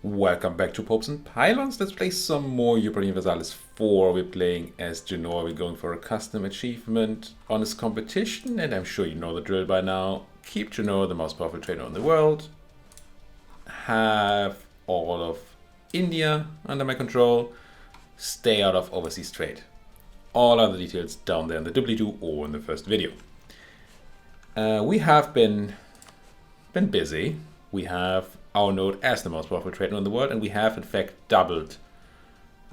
Welcome back to Popes and Pylons. Let's play some more Europa Universalis 4. We're playing as Genoa. We're going for a custom achievement on this competition, and I'm sure you know the drill by now. Keep Genoa the most powerful trader in the world. Have all of India under my control. Stay out of overseas trade. All other details down there in the doobly-doo or in the first video. We have been busy. We have our node as the most powerful trader in the world, and we have in fact doubled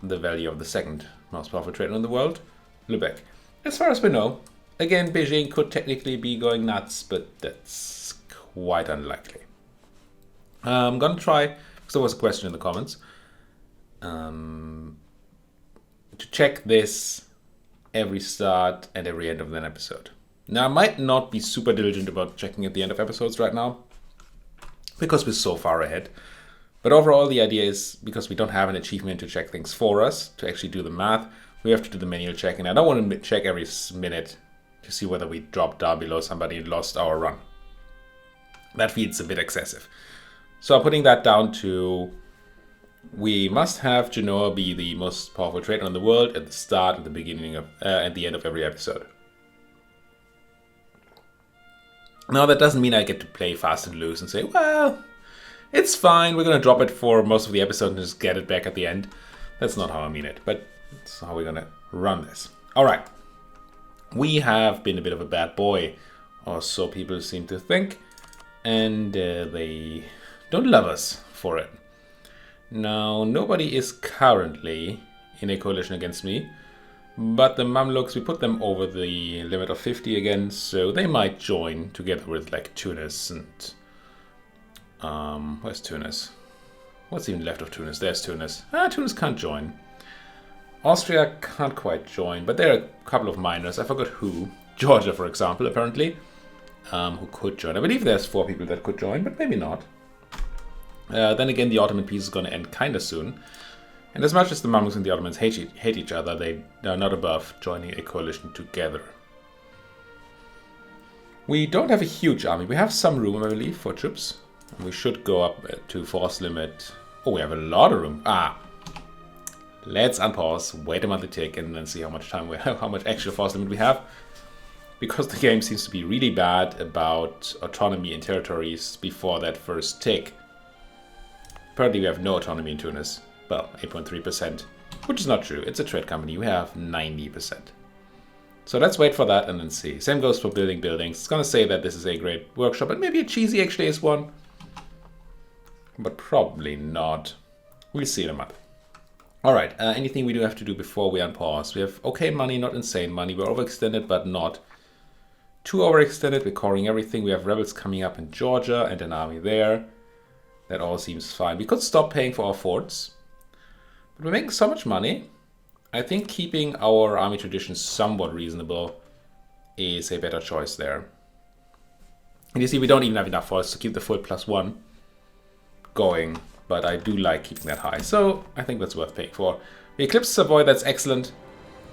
the value of the second most powerful trader in the world, Lubeck. As far as we know, again, Beijing could technically be going nuts, but that's quite unlikely. I'm gonna try, because there was a question in the comments, to check this every start and every end of an episode. Now, I might not be super diligent about checking at the end of episodes right now, because we're so far ahead. But overall, the idea is, because we don't have an achievement to check things for us, to actually do the math, we have to do the manual check. And I don't want to check every minute to see whether we dropped down below somebody and lost our run. That feels a bit excessive. So I'm putting that down to, we must have Genoa be the most powerful trader in the world at the start, at the beginning of, at the end of every episode. Now, that doesn't mean I get to play fast and loose and say, well, it's fine, we're going to drop it for most of the episode and just get it back at the end. That's not how I mean it, but that's how we're going to run this. All right. We have been a bit of a bad boy, or so people seem to think, and they don't love us for it. Now, nobody is currently in a coalition against me. But the Mamluks, we put them over the limit of 50 again, so they might join together with like Tunis and... where's Tunis? What's even left of Tunis? There's Tunis. Tunis can't join. Austria can't quite join, but there are a couple of minors. I forgot who. Georgia, for example, apparently, who could join. I believe there's 4 people that could join, but maybe not. Then again, the Ottoman peace is going to end kind of soon. And as much as the Mamluks and the Ottomans hate each other, they are not above joining a coalition together. We don't have a huge army. We have some room, I believe, for troops. We should go up to force limit. Oh, we have a lot of room. Let's unpause, wait a monthly tick, and then see how much time we have, how much actual force limit we have. Because the game seems to be really bad about autonomy in territories before that first tick. Apparently, we have no autonomy in Tunis. Well, 8.3%, which is not true. It's a trade company. We have 90%. So let's wait for that and then see. Same goes for building buildings. It's going to say that this is a great workshop, and maybe a cheesy actually is one. But probably not. We'll see in a month. All right, anything we do have to do before we unpause? We have okay money, not insane money. We're overextended, but not too overextended. We're coring everything. We have rebels coming up in Georgia and an army there. That all seems fine. We could stop paying for our forts. But we're making so much money. I think keeping our army tradition somewhat reasonable is a better choice there. And you see, we don't even have enough forts to keep the full +1 going. But I do like keeping that high. So I think that's worth paying for. We eclipse Savoy, that's excellent.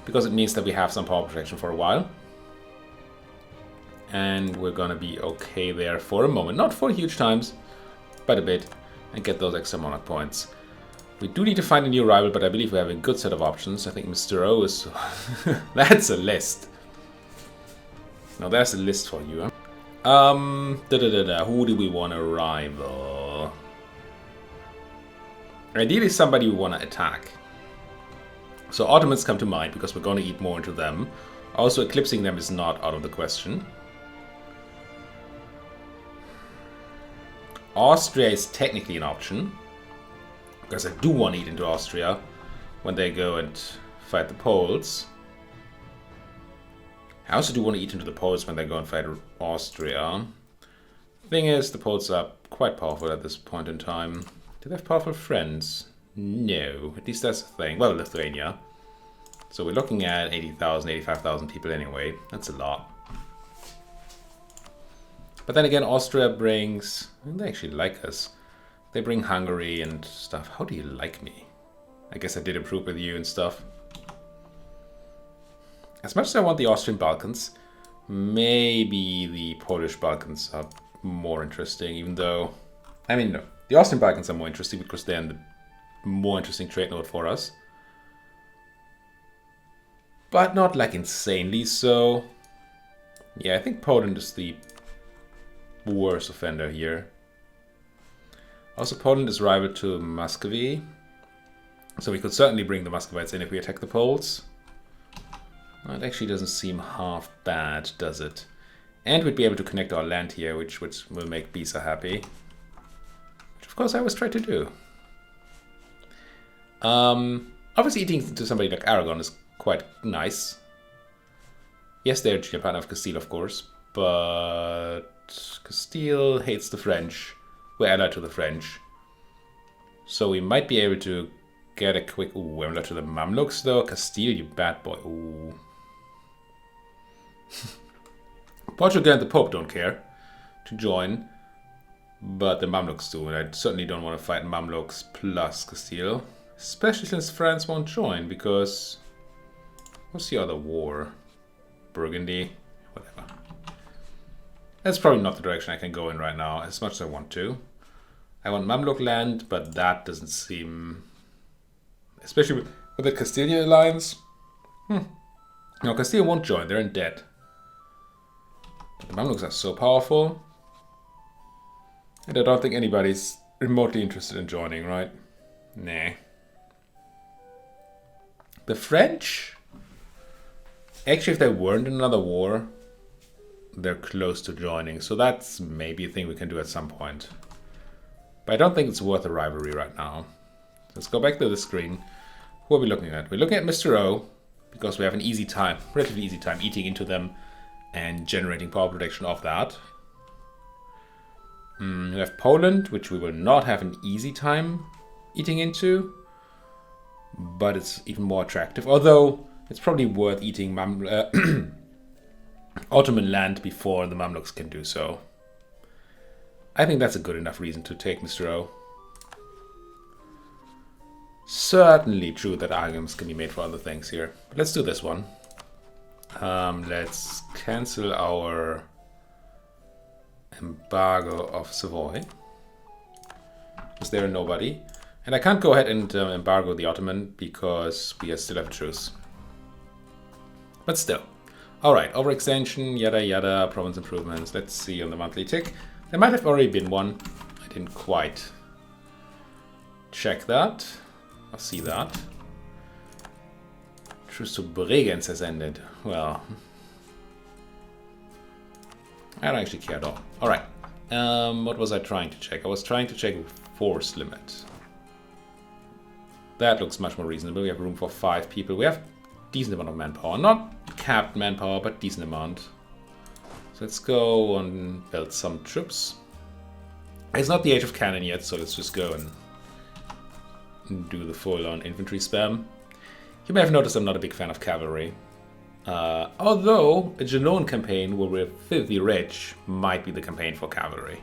Because it means that we have some power protection for a while. And we're going to be okay there for a moment. Not for huge times, but a bit. And get those extra monarch points. We do need to find a new rival, but I believe we have a good set of options. I think Mr. O is... That's a list. Now there's a list for you. Who do we want to rival? Ideally somebody we want to attack. So Ottomans come to mind, because we're going to eat more into them. Also, eclipsing them is not out of the question. Austria is technically an option. Because I do want to eat into Austria when they go and fight the Poles. I also do want to eat into the Poles when they go and fight Austria. Thing is, the Poles are quite powerful at this point in time. Do they have powerful friends? No, at least that's a thing. Well, Lithuania. So we're looking at 80,000, 85,000 people anyway. That's a lot. But then again, Austria brings... They actually like us. They bring Hungary and stuff. How do you like me? I guess I did improve with you and stuff. As much as I want the Austrian Balkans, maybe the Polish Balkans are more interesting, even though... I mean, no. The Austrian Balkans are more interesting because they're in the more interesting trade node for us. But not like insanely so. Yeah, I think Poland is the worst offender here. Also, Poland is rival to Muscovy. So we could certainly bring the Muscovites in if we attack the Poles. Well, it actually doesn't seem half bad, does it? And we'd be able to connect our land here, which will make Bisa happy. Which of course I always try to do. Obviously eating into somebody like Aragon is quite nice. Yes, they're Japan of Castile, of course, but Castile hates the French. We're allied to the French. So we might be able to get a quick... Ooh, we're allied to the Mamluks, though. Castile, you bad boy. Ooh. Portugal and the Pope don't care to join, but the Mamluks do, and I certainly don't want to fight Mamluks plus Castile, especially since France won't join, because... What's the other war? Burgundy? Whatever. That's probably not the direction I can go in right now, as much as I want to. I want Mamluk land, but that doesn't seem... Especially with the Castilian alliance. No, Castile won't join, they're in debt. But the Mamluks are so powerful. And I don't think anybody's remotely interested in joining, right? Nah. The French... Actually, if they weren't in another war, they're close to joining. So that's maybe a thing we can do at some point. But I don't think it's worth a rivalry right now. Let's go back to the screen. Who are we looking at? We're looking at Mr. O, because we have an easy time, relatively easy time, eating into them and generating power protection off that. We have Poland, which we will not have an easy time eating into, but it's even more attractive. Although it's probably worth eating Ottoman land before the Mamluks can do so. I think that's a good enough reason to take Mr. O. Certainly true that arguments can be made for other things here. But let's do this one. Let's cancel our embargo of Savoy, because they're nobody. And I can't go ahead and embargo the Ottoman because we still have a truce. But still. Alright, overextension, yada yada, province improvements. Let's see on the monthly tick. There might have already been one. I didn't quite check that. I'll see that. Truce to Bregenz has ended. Well, I don't actually care at all. Alright. What was I trying to check? I was trying to check force limit. That looks much more reasonable. We have room for 5 people. We have decent amount of manpower. Not capped manpower, but decent amount. So let's go and build some troops. It's not the age of cannon yet, so let's just go and do the full-on infantry spam. You may have noticed I'm not a big fan of cavalry. Although a Genoan campaign where we're filthy rich might be the campaign for cavalry.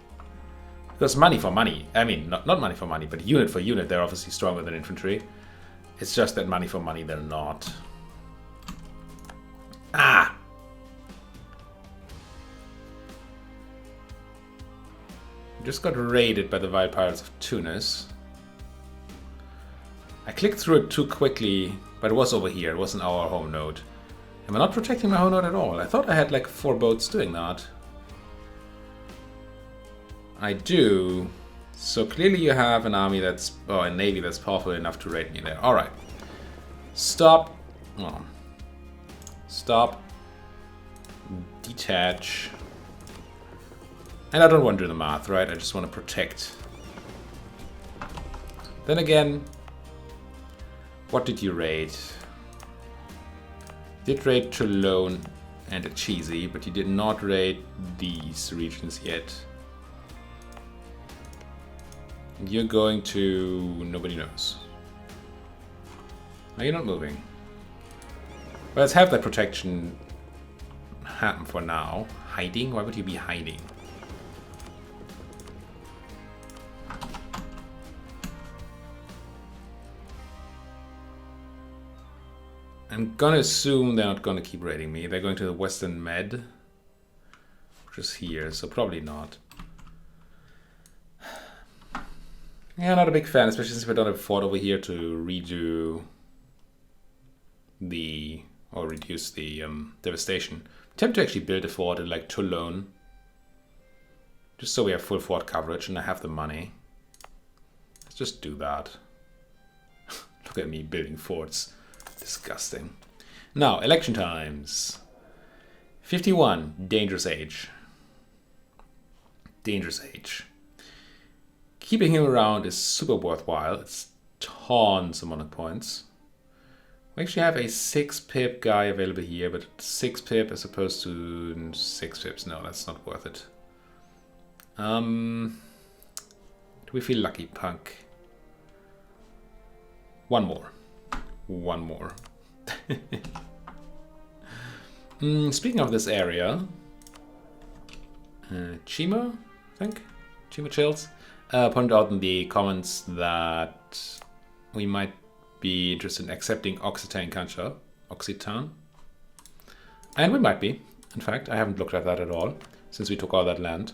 Because money for money, I mean, not money for money, but unit for unit, they're obviously stronger than infantry. It's just that money for money, they're not. Ah! Just got raided by the vile pirates of Tunis. I clicked through it too quickly, but it was over here. It wasn't our home node. Am I not protecting my home node at all? I thought I had like 4 boats doing that. I do. So clearly you have an army that's... Oh, a navy that's powerful enough to raid me there. Alright. Stop. Oh. Stop. Detach. And I don't want to do the math, right? I just want to protect. Then again, what did you raid? You did raid Toulon and Achizi, but you did not raid these regions yet. And you're going to... nobody knows. Are you not moving? Well, let's have that protection happen for now. Hiding? Why would you be hiding? I'm gonna assume they're not gonna keep raiding me. They're going to the Western Med, which is here, so probably not. Yeah, not a big fan, especially since we don't have a fort over here to redo the, or reduce the devastation. Attempt to actually build a fort in like Toulon, just so we have full fort coverage and I have the money. Let's just do that. Look at me building forts. Disgusting. Now, election times. 51, dangerous age. Dangerous age. Keeping him around is super worthwhile. It's tons of monarch points. We actually have a 6 pip guy available here, but 6 pip as opposed to 6 pips. No, that's not worth it. Do we feel lucky, punk? One more. One more. Speaking of this area, Chima, I think? Chima Chills, pointed out in the comments that we might be interested in accepting Occitan culture. Occitan. And we might be. In fact, I haven't looked at that at all since we took all that land.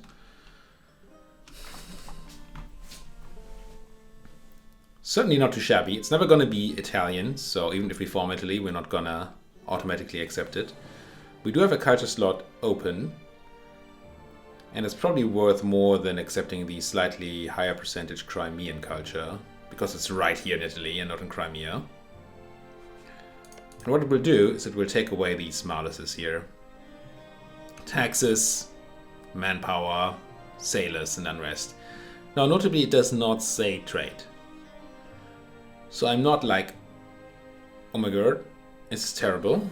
Certainly not too shabby. It's never going to be Italian, so even if we form Italy, we're not going to automatically accept it. We do have a culture slot open, and it's probably worth more than accepting the slightly higher percentage Crimean culture, because it's right here in Italy and not in Crimea. And what it will do is it will take away these maluses here. Taxes, manpower, sailors, and unrest. Now, notably, it does not say trade. So I'm not like, oh my god, this is terrible.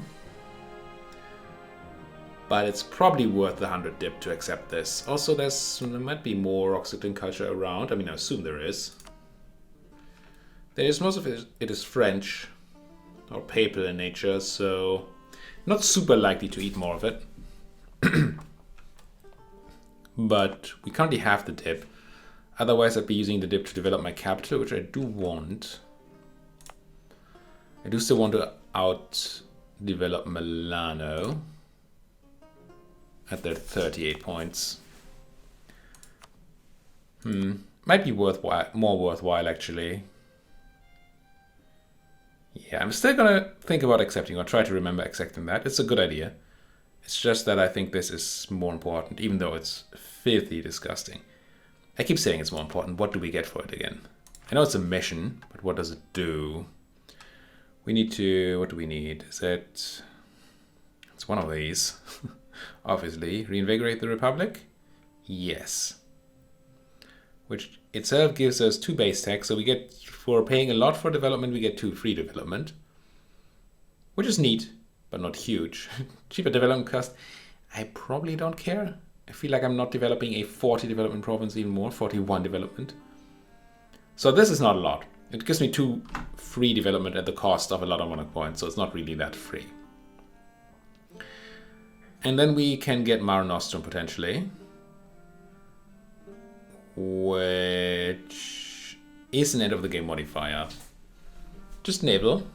But it's probably worth the 100 dip to accept this. Also, there might be more Occitan culture around. I mean, I assume there is. Most of it is French or papal in nature, so not super likely to eat more of it. But we currently have the dip. Otherwise, I'd be using the dip to develop my capital, which I do want. I do still want to out-develop Milano at their 38 points. Might be worthwhile, more worthwhile actually. Yeah, I'm still gonna think about accepting or try to remember accepting that. It's a good idea. It's just that I think this is more important, even though it's filthy disgusting. I keep saying it's more important. What do we get for it again? I know it's a mission, but what does it do? We need to, what do we need? Is it, it's one of these. Obviously, reinvigorate the Republic? Yes. Which itself gives us 2 base tax, so we get, for paying a lot for development, we get 2 free development. Which is neat, but not huge. Cheaper development cost, I probably don't care. I feel like I'm not developing a 40 development province even more, 41 development. So this is not a lot. It gives me 2 free development at the cost of a lot of monarch points, so it's not really that free. And then we can get Mare Nostrum potentially, which is an end of the game modifier. Just naval,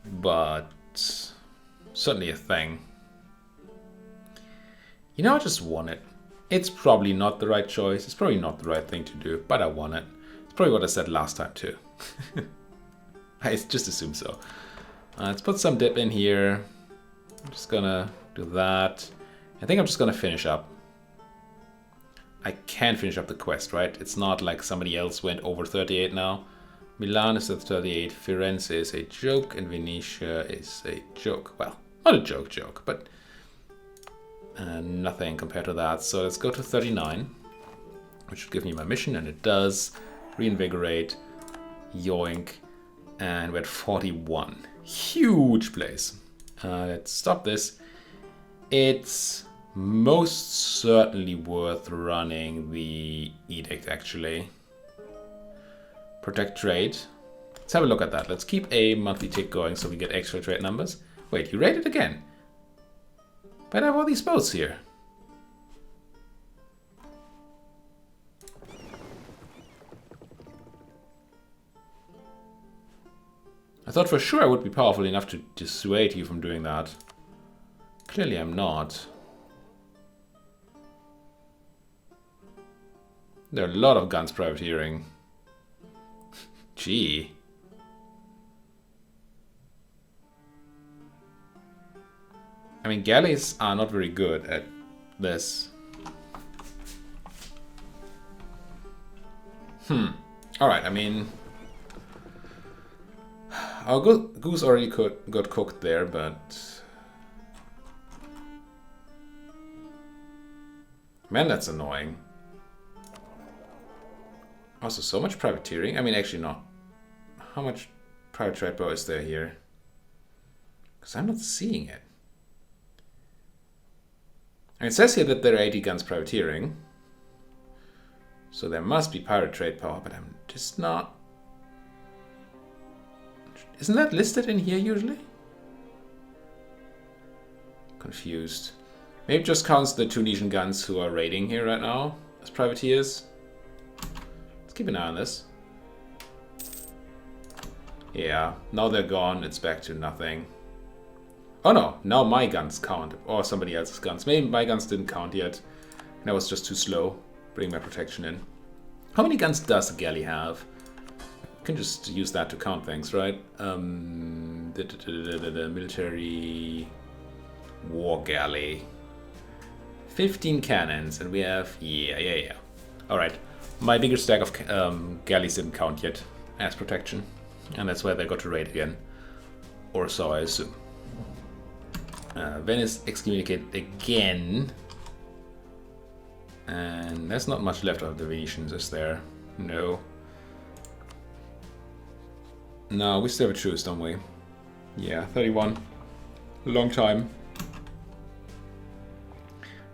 but certainly a thing. You know, I just want it. It's probably not the right choice. It's probably not the right thing to do, but I want it. It's probably what I said last time too. I just assume so. Let's put some dip in here. I'm just gonna do that. I think I'm just gonna finish up. I can finish up the quest, right? It's not like somebody else went over 38 now. Milan is at 38, Firenze is a joke, and Venetia is a joke. Well, not a joke, but nothing compared to that. So let's go to 39, which would give me my mission, and it does. Reinvigorate, yoink, and we're at 41. Huge place. Let's stop this. It's most certainly worth running the edict, actually. Protect trade. Let's have a look at that. Let's keep a monthly tick going so we get extra trade numbers. Wait, you raided again? But I have all these boats here. I thought for sure I would be powerful enough to dissuade you from doing that. Clearly I'm not. There are a lot of guns privateering. Gee. I mean, galleys are not very good at this. Alright, I mean... Our goose already got cooked there, but... Man, that's annoying. Also, so much privateering. I mean, actually not. How much private trade bow is there here? Because I'm not seeing it. And it says here that there are 80 guns privateering. So there must be pirate trade power, but I'm just not... Isn't that listed in here usually? Confused. Maybe it just counts the Tunisian guns who are raiding here right now as privateers. Let's keep an eye on this. Yeah, now they're gone. It's back to nothing. Oh no, now my guns count. Or somebody else's guns. Maybe my guns didn't count yet. And I was just too slow. Bring my protection in. How many guns does a galley have? You can just use that to count things, right? The military war galley. 15 cannons, and we have... Yeah. Alright. My bigger stack of galleys didn't count yet as protection. And that's why they got to raid again. Or so I assume. Venice excommunicated again. And there's not much left of the Venetians, is there? No. No, we still have a truce, don't we? Yeah, 31. Long time.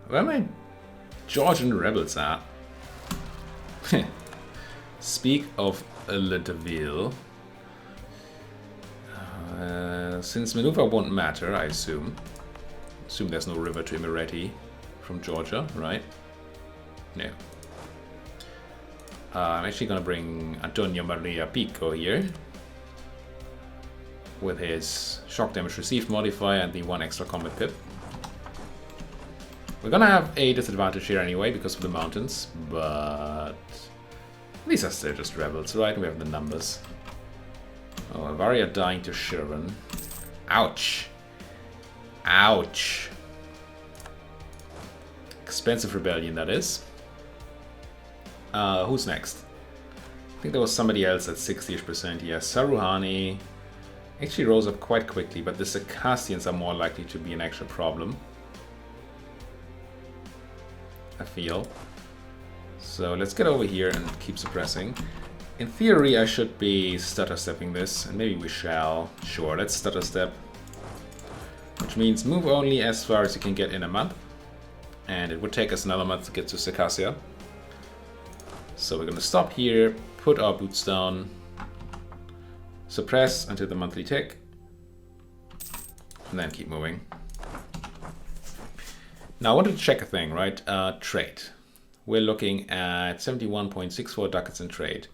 Where are my Georgian rebels at? Speak of Le Deville. Since maneuver won't matter, I assume. Assume there's no river to Imereti from Georgia, right? No. I'm actually gonna bring Antonio Maria Pico here. With his shock damage received modifier and the 1 extra combat pip. We're gonna have a disadvantage here anyway because of the mountains, but these are still just rebels, right? We have the numbers. Oh, Avaria dying to Shirvan. Ouch. Ouch. Expensive rebellion, that is. Who's next? I think there was somebody else at 60%. Yeah, Saruhani actually rose up quite quickly, but the Circassians are more likely to be an actual problem. I feel. So let's get over here and keep suppressing. In theory, I should be stutter stepping this, and maybe we shall. Sure, let's stutter step. Which means move only as far as you can get in a month. And it would take us another month to get to Circassia. So we're gonna stop here, put our boots down, suppress until the monthly tick, and then keep moving. Now I wanted to check a thing, right? Trade. We're looking at 71.64 ducats in trade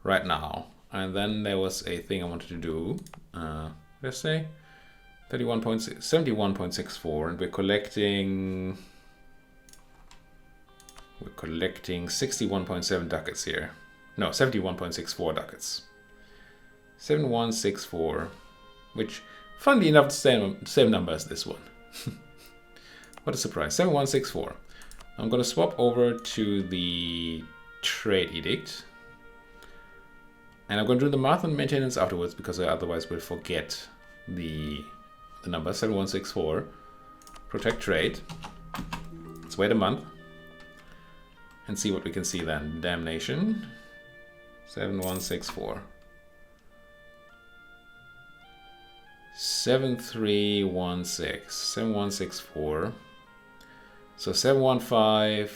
right now. And then there was a thing I wanted to do. Let's say 71.64, and we're collecting 61.7 ducats here. No, 71.64 ducats. 7164, which, funnily enough, the same number as this one. What a surprise. 7164. I'm going to swap over to the trade edict. And I'm going to do the math and maintenance afterwards, because I otherwise will forget the number. 7164. Protect trade. Let's wait a month. And see what we can see then. Damnation. 7164. 7316. 7164. So 715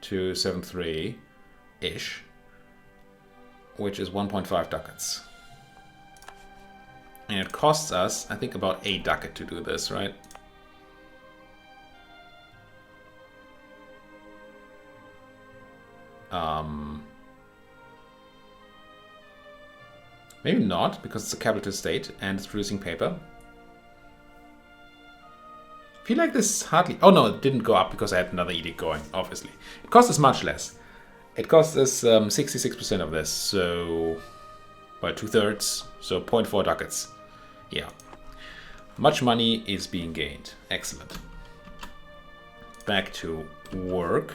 to 73-ish. Which is 1.5 ducats. And it costs us, I think, about 8 ducat to do this, right? Maybe not, because it's a capital state and it's producing paper. I feel like this hardly... Oh no, it didn't go up because I had another edict going, obviously. It cost us much less. It cost us 66% of this, so... by 2/3, so 0.4 ducats. Yeah. Much money is being gained. Excellent. Back to work.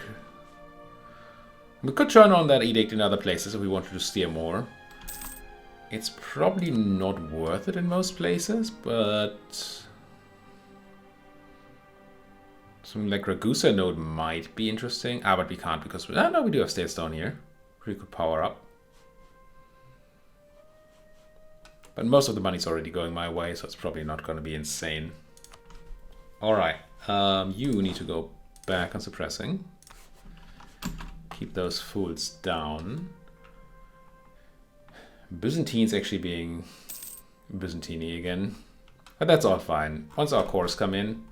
We could turn on that edict in other places if we wanted to steer more. It's probably not worth it in most places, but something like Ragusa node might be interesting. Ah, but we can't because no, we do have states down here. We could power up. But most of the money's already going my way, so it's probably not going to be insane. Alright, you need to go back on suppressing. Keep those fools down. Byzantine's actually being Byzantine again. But that's all fine. Once our cores come in,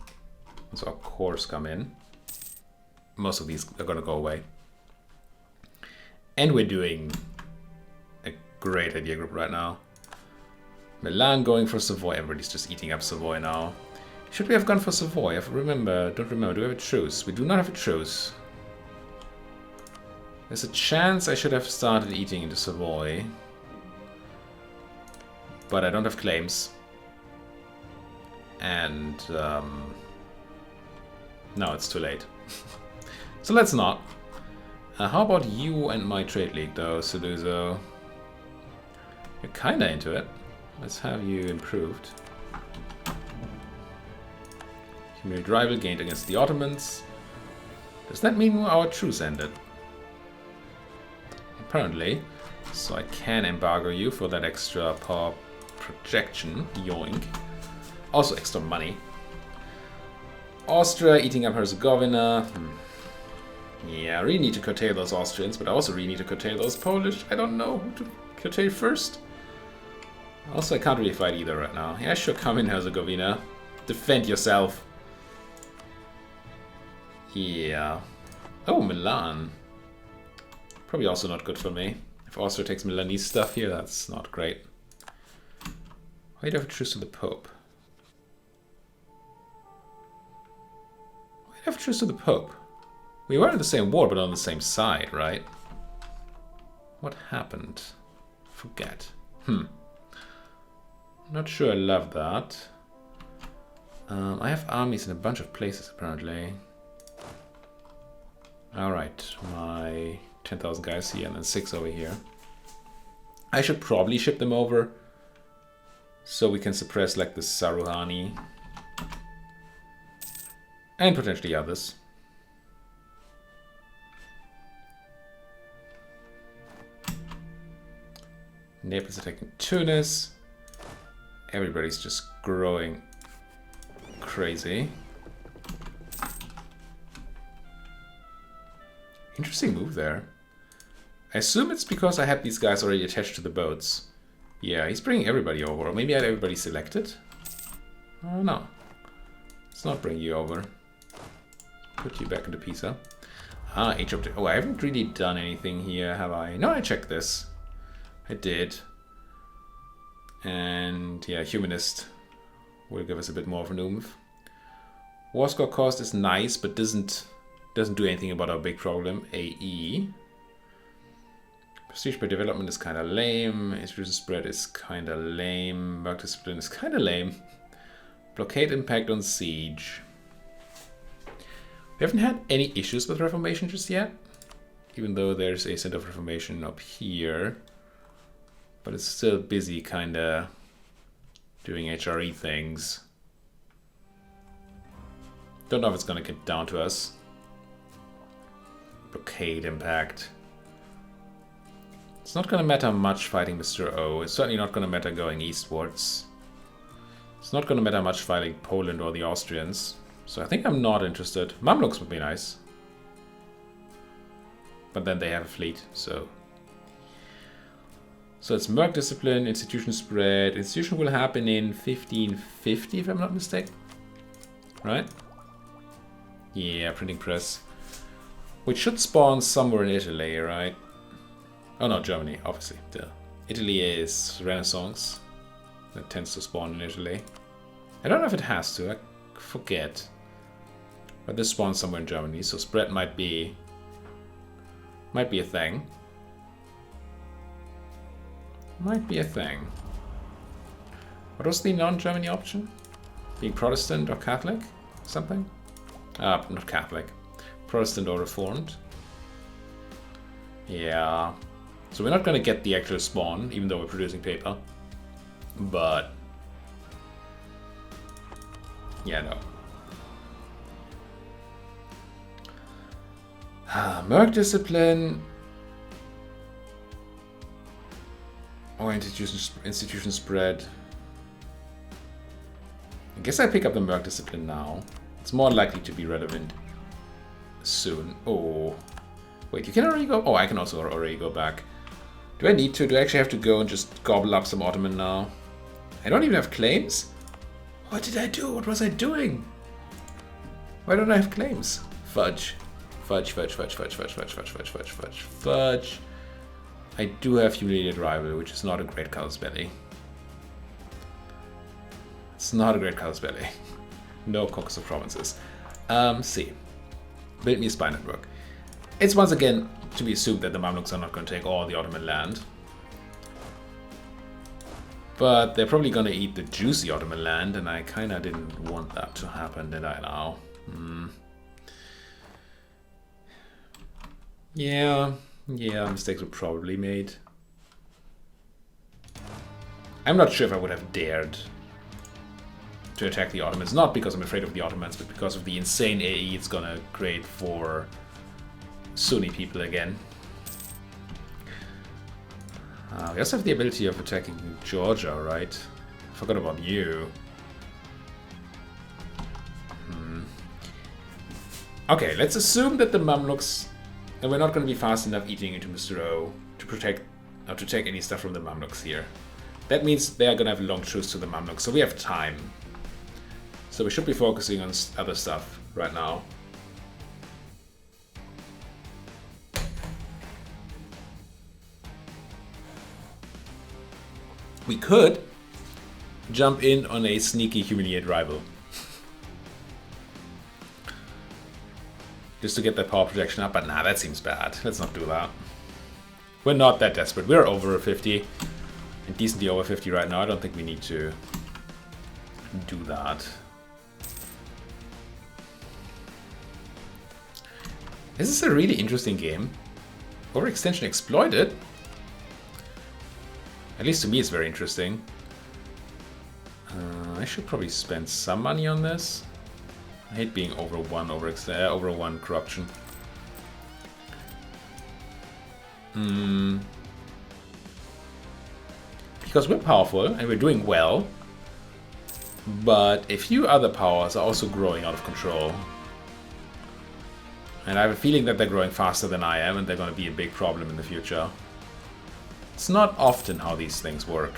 most of these are going to go away. And we're doing a great idea group right now. Milan going for Savoy. Everybody's just eating up Savoy now. Should we have gone for Savoy? Don't remember. Do we have a truce? We do not have a truce. There's a chance I should have started eating into Savoy. But I don't have claims. And no, it's too late. So let's not. How about you and my trade league though, Seduzo? You're kinda into it. Let's have you improved. Community rival gained against the Ottomans. Does that mean our truce ended? Apparently. So I can embargo you for that extra power projection. Yoink. Also extra money. Austria eating up Herzegovina. Yeah, I really need to curtail those Austrians, but I also really need to curtail those Polish. I don't know who to curtail first. Also, I can't really fight either right now. Yeah, sure, come in, Herzegovina. Defend yourself. Yeah. Oh, Milan. Probably also not good for me. If Austria takes Milanese stuff here, that's not great. Why do I have to choose to the Pope? Why do I have to choose to the Pope? We were in the same war, but on the same side, right? What happened? Forget. Not sure I love that. I have armies in a bunch of places, apparently. Alright, my 10,000 guys here and then 6 over here. I should probably ship them over so we can suppress like the Saruhani. And potentially others. Naples attacking Tunis. Everybody's just growing crazy. Interesting move there. I assume it's because I had these guys already attached to the boats. Yeah, he's bringing everybody over. Or maybe I had everybody selected? Oh no. Let's not bring you over. Put you back into Pisa. Ah, Age of... Oh, I haven't really done anything here, have I? No, I checked this. I did. And yeah, Humanist will give us a bit more of an oomph. War score cost is nice, but doesn't do anything about our big problem, AE. Prestige by development is kind of lame. Institution spread is kind of lame. Work discipline is kind of lame. Blockade impact on siege. We haven't had any issues with Reformation just yet, even though there's a Center of Reformation up here. But it's still busy kind of doing HRE things. Don't know if it's going to get down to us. Blockade impact. It's not going to matter much fighting Mr. O. It's certainly not going to matter going eastwards. It's not going to matter much fighting Poland or the Austrians. So I think I'm not interested. Mamluks would be nice. But then they have a fleet, so... So it's Merc Discipline, Institution Spread. Institution will happen in 1550, if I'm not mistaken. Right? Yeah, Printing Press. Which should spawn somewhere in Italy, right? Oh no, Germany, obviously. Duh. Italy is Renaissance. That tends to spawn in Italy. I don't know if it has to, I forget. But this spawns somewhere in Germany, so spread might be a thing. Might be a thing. What was the non-Germany option? Being Protestant or Catholic? Something? Not Catholic. Protestant or Reformed. Yeah. So we're not going to get the actual spawn, even though we're producing paper. But... yeah, no. Merc discipline. Or institution spread. I guess I pick up the Merc discipline now. It's more likely to be relevant soon. Oh. Wait, you can already go? Oh, I can also already go back. Do I need to? Do I actually have to go and just gobble up some Ottoman now? I don't even have claims? What did I do? What was I doing? Why don't I have claims? Fudge. Fudge, fudge, fudge, fudge, fudge, fudge, fudge, fudge, fudge, fudge, fudge. I do have humiliated rival, which is not a great casus belli. It's not a great casus belli. No Caucasus of provinces. C. Build me a spy network. It's once again to be assumed that the Mamluks are not going to take all the Ottoman land. But they're probably going to eat the juicy Ottoman land, and I kind of didn't want that to happen, did I now? Yeah, mistakes were probably made. I'm not sure if I would have dared to attack the Ottomans, not because I'm afraid of the Ottomans, but because of the insane AE it's gonna create for Sunni people again. We also have the ability of attacking Georgia, right? Forgot about you. Okay, let's assume that the Mamluks, and we're not going to be fast enough eating into Mr. O to protect or to take any stuff from the Mamluks here. That means they are going to have a long truce to the Mamluks, so we have time. So we should be focusing on other stuff right now. We could jump in on a sneaky humiliate rival. Just to get that power projection up, but nah, that seems bad. Let's not do that. We're not that desperate. We're over 50. And decently over 50 right now. I don't think we need to do that. This is a really interesting game. Overextension exploited. At least to me it's very interesting. I should probably spend some money on this. I hate being over one corruption. Because we're powerful and we're doing well, but a few other powers are also growing out of control. And I have a feeling that they're growing faster than I am, and they're going to be a big problem in the future. It's not often how these things work.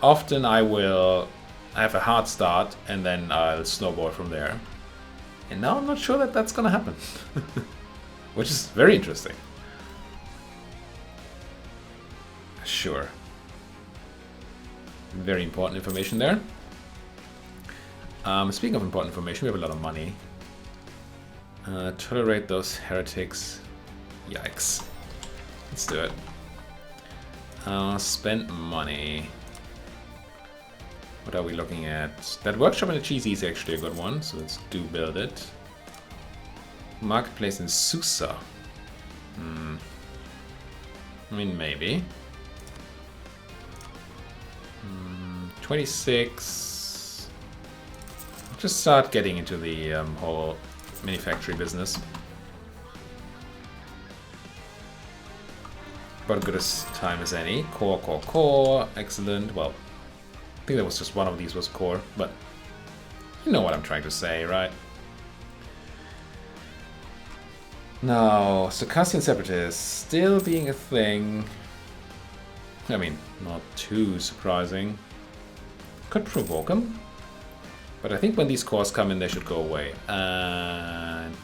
Often I will have a hard start and then I'll snowball from there. And now I'm not sure that that's gonna happen. Which is very interesting. Sure. Very important information there. Speaking of important information, we have a lot of money. Tolerate those heretics. Yikes. Let's do it. Spend money. What are we looking at? That workshop in the Cheesy is actually a good one, so let's do build it. Marketplace in Susa. I mean, maybe. 26. Just start getting into the whole manufacturing business. About as good as time as any. Core. Excellent. Well, I think there was just one of these was core, but you know what I'm trying to say, right? Now, Circassian separatists still being a thing. I mean, not too surprising. Could provoke them, but I think when these cores come in, they should go away. And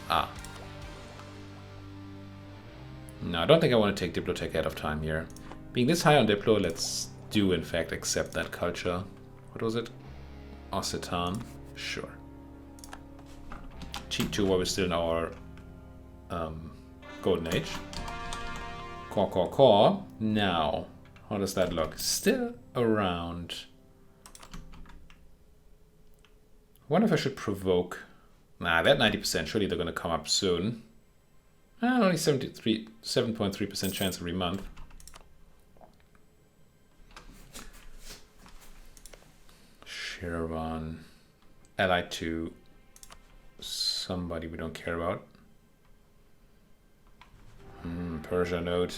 no, I don't think I want to take Diplotech ahead of time here. Being this high on Diplo, let's do in fact accept that culture. What was it? Occitan? Sure. Cheap 2 while we're still in our golden age. Core. Now, how does that look? Still around. I wonder if I should provoke. Nah, that 90%, surely they're going to come up soon. Only 7.3% chance every month. Shiravan. Allied to somebody we don't care about. Persia node.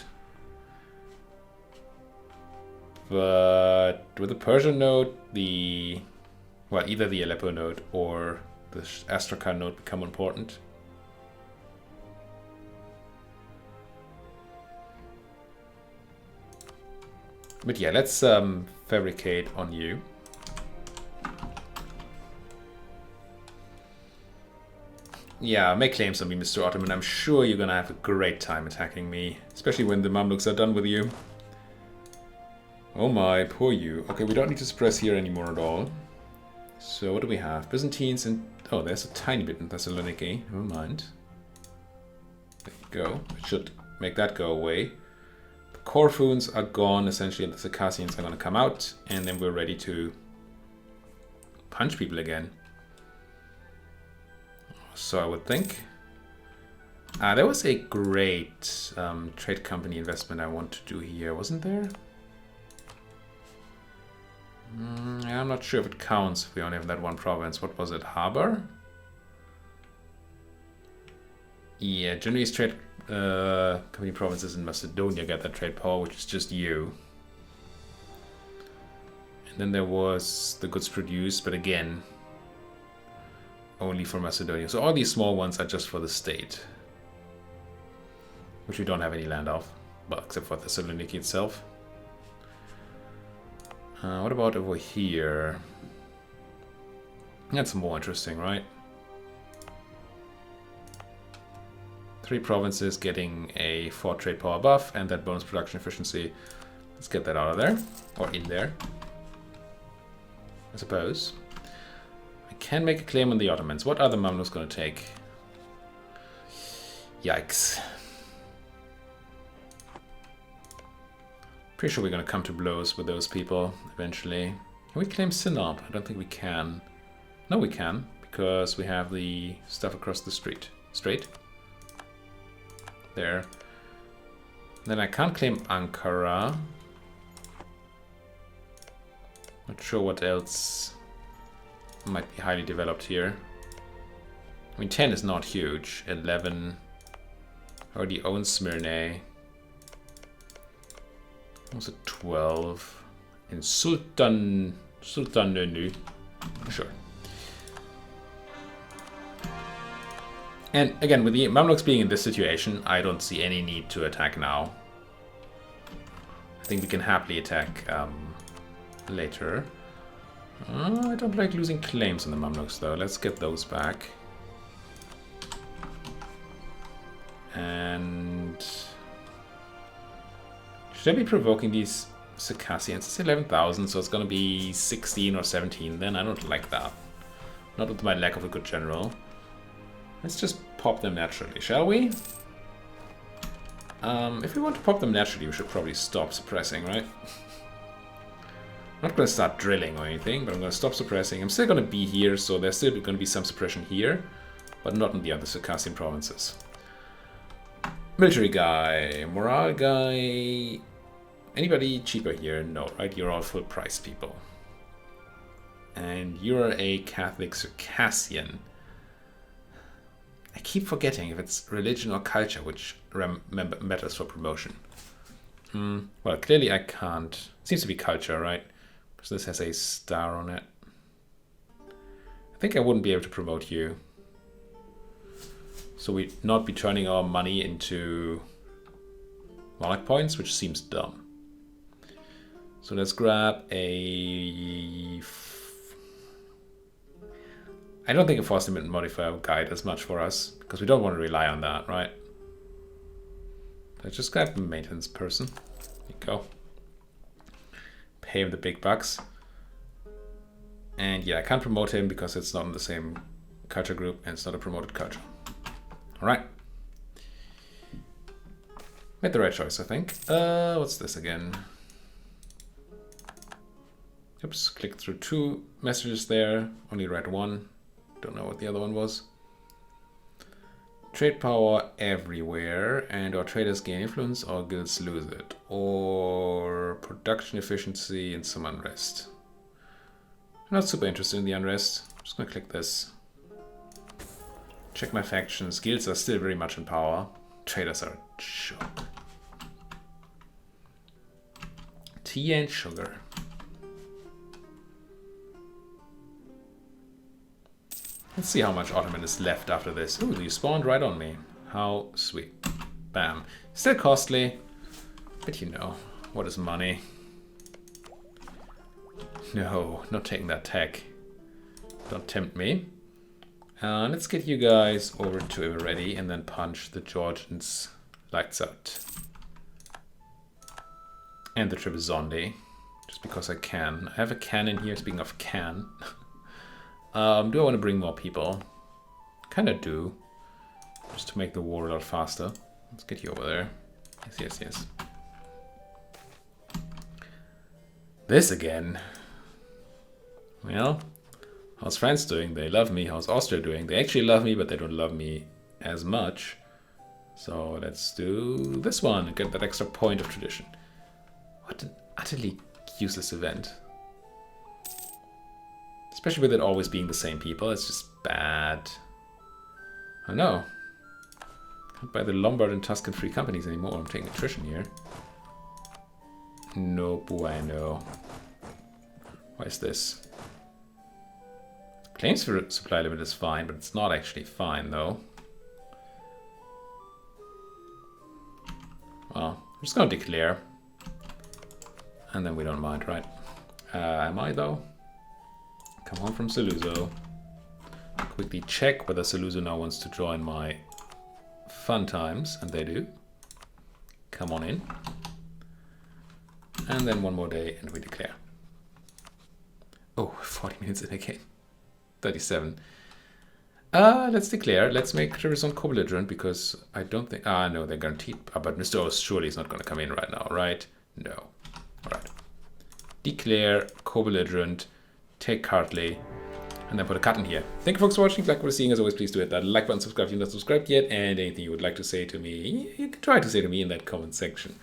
But with the Persia node, either the Aleppo node or the Astrakhan node become important. But yeah, let's fabricate on you. Yeah, make claims on me, Mr. Ottoman. I'm sure you're gonna have a great time attacking me, especially when the Mamluks are done with you. Oh my, poor you. Okay, we don't need to suppress here anymore at all. So what do we have? Byzantines and... Oh, there's a tiny bit in Thessaloniki. Never mind. There you go. It should make that go away. The Corfuns are gone, essentially, and the Circassians are going to come out. And then we're ready to punch people again. So I would think. There was a great trade company investment I want to do here, wasn't there? I'm not sure if it counts if we only have that one province. What was it? Harbor? Yeah, Genoese trade company provinces in Macedonia get that trade power, which is just you. And then there was the goods produced, but again, only for Macedonia. So all these small ones are just for the state, which we don't have any land of, well, except for Thessaloniki itself. What about over here? That's more interesting, right? 3 provinces getting a 4 trade power buff and that bonus production efficiency. Let's get that out of there, or in there, I suppose. I can make a claim on the Ottomans. What are the Mamluks going to take? Yikes. Pretty sure we're going to come to blows with those people eventually. Can we claim Sinop? I don't think we can. No, we can, because we have the stuff across the street. Straight? There. Then I can't claim Ankara. Not sure what else might be highly developed here. I mean, 10 is not huge. 11 already owns Smyrna. Was it 12? In Sultanenu. Sure. And again, with the Mamluks being in this situation, I don't see any need to attack now. I think we can happily attack later. I don't like losing claims on the Mamluks though. Let's get those back. And should I be provoking these Circassians? It's 11,000, so it's going to be 16 or 17 then. I don't like that. Not with my lack of a good general. Let's just pop them naturally, shall we? If we want to pop them naturally, we should probably stop suppressing, right? I'm not going to start drilling or anything, but I'm going to stop suppressing. I'm still going to be here, so there's still going to be some suppression here, but not in the other Circassian provinces. Military guy, morale guy. Anybody cheaper here? No, right? You're all full price people. And you're a Catholic Circassian. I keep forgetting if it's religion or culture which matters for promotion. Well, clearly I can't. It seems to be culture, right? Because this has a star on it. I think I wouldn't be able to promote you. So we'd not be turning our money into monarch points, which seems dumb. So let's grab a... I don't think a force limit modifier will guide as much for us, because we don't want to rely on that, right? Let's just grab the maintenance person. There you go. Pay him the big bucks. And yeah, I can't promote him because it's not in the same culture group and it's not a promoted culture. Alright. Made the right choice, I think. What's this again? Oops, click through 2 messages there. Only read 1. Don't know what the other one was. Trade power everywhere, and our traders gain influence, or guilds lose it. Or production efficiency and some unrest. I'm not super interested in the unrest. I'm just gonna click this. Check my factions. Guilds are still very much in power. Traders are a joke. Tea and sugar. Let's see how much Ottoman is left after this. Ooh, you spawned right on me. How sweet. Bam. Still costly, but you know, what is money? No, not taking that tech. Don't tempt me. Let's get you guys over to ready and then punch the Georgians lights out. And the Trebizonde, just because I can. I have a cannon here, speaking of can. Do I want to bring more people? Kinda do. Just to make the war a lot faster. Let's get you over there. Yes, yes, yes. This again. Well, how's France doing? They love me. How's Austria doing? They actually love me, but they don't love me as much. So let's do this one and get that extra point of tradition. What an utterly useless event. Especially with it always being the same people. It's just bad. Oh no. Can't buy the Lombard and Tuscan free companies anymore. I'm taking attrition here. No bueno. Why is this? Claims for supply limit is fine, but it's not actually fine though. Well, I'm just gonna declare. And then we don't mind, right? Am I though? Come home from Saluzzo. Quickly check whether Saluzzo now wants to join my fun times, and they do. Come on in. And then one more day and we declare. Oh, 40 minutes in again. 37. Let's declare. Let's make Trebizond co-belligerent because I don't think... no, they're guaranteed. But Mr. O surely is not going to come in right now, right? No. All right. Declare co-belligerent. Take Hartley. And then put a cut in here. Thank you folks for watching. Like what you're seeing. As always, please do hit that like button, subscribe if you're not subscribed yet. And anything you would like to say to me, you can try to say to me in that comment section.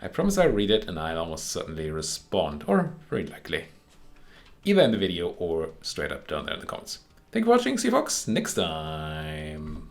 I promise I'll read it and I'll almost certainly respond. Or very likely. Either in the video or straight up down there in the comments. Thank you for watching. See you folks next time.